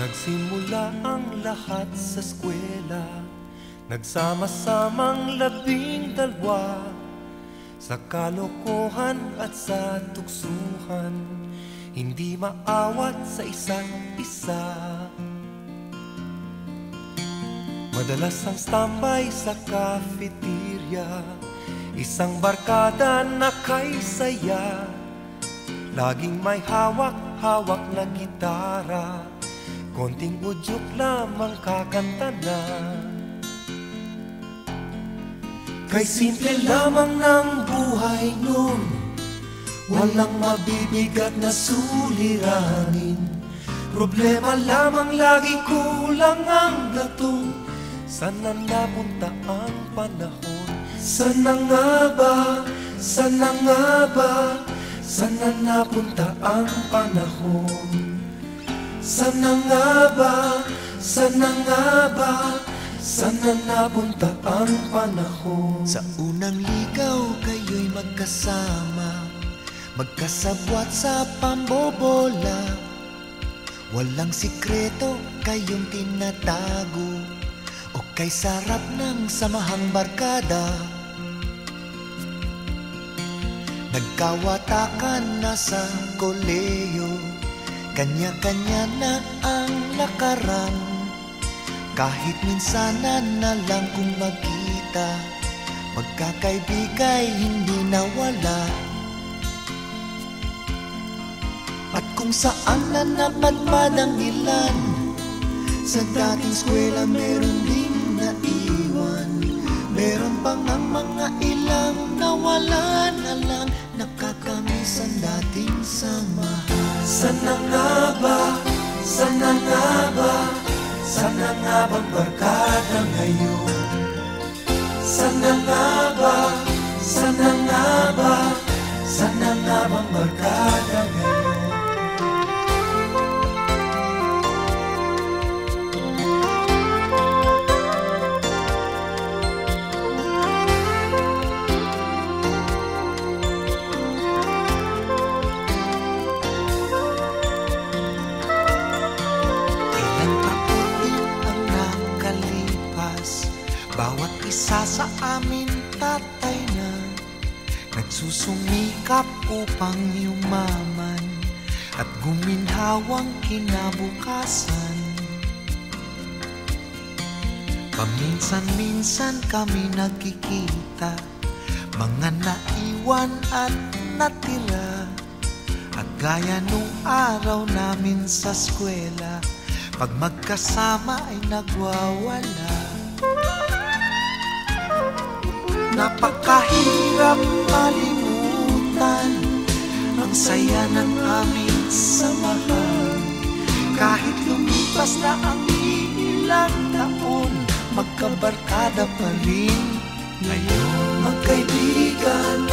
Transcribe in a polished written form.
Nagsimula ang lahat sa eskwela, nagsama-samang 12 sa kalokohan at sa tuksuhan, hindi maawat sa isa't isa. Madalas ang standby sa cafeteria, isang barkada na kay saya, laging may hawak-hawak na gitara, konting udyok lamang kakanta na. Kay simple lamang ng buhay nun, walang mabibigat na suliranin. Problema lamang lagi, kulang ang gatong. Sana napunta ang panahon? Sana nga ba? Sana nga ba? Sana napunta ang panahon? Sana nga ba? Sana nga ba? Sana napunta ang panahon? Sa unang ligaw kayo'y magkasama, magkasabwat sa pambobola. Walang sikreto kayong tinatago, o kay sarap ng samahang barkada. Nagkawatakan na sa koleyo, kanya-kanya na ang lakaran. Kahit minsanan na lang kung magkita, magkakaibigay hindi nawala. At kung saan na napadpad ang ilan, sa dating eskwela meron ding naiwan. Meron pang ang mga ilang nawala na lang, nakakamiss ang dating samahan. Sana nga ba? Sana nga ba? Sana nga bang barkada ngayon? Sana nga ba? Sana nga ba? Sana nga bang barkada ngayon? Bawat isa sa amin tatay na, nagsusumikap upang yumaman at guminhawang kinabukasan. Paminsan-minsan kami nagkikita, mga naiwan at natira. At gaya nung araw namin sa eskwela, pag magkasama ay nagwawala. Napakahirap malimutan ang saya ng aming samahan. Kahit lumipas na ang ilang taon, magkabarkada pa rin ngayon. Magkaibigan,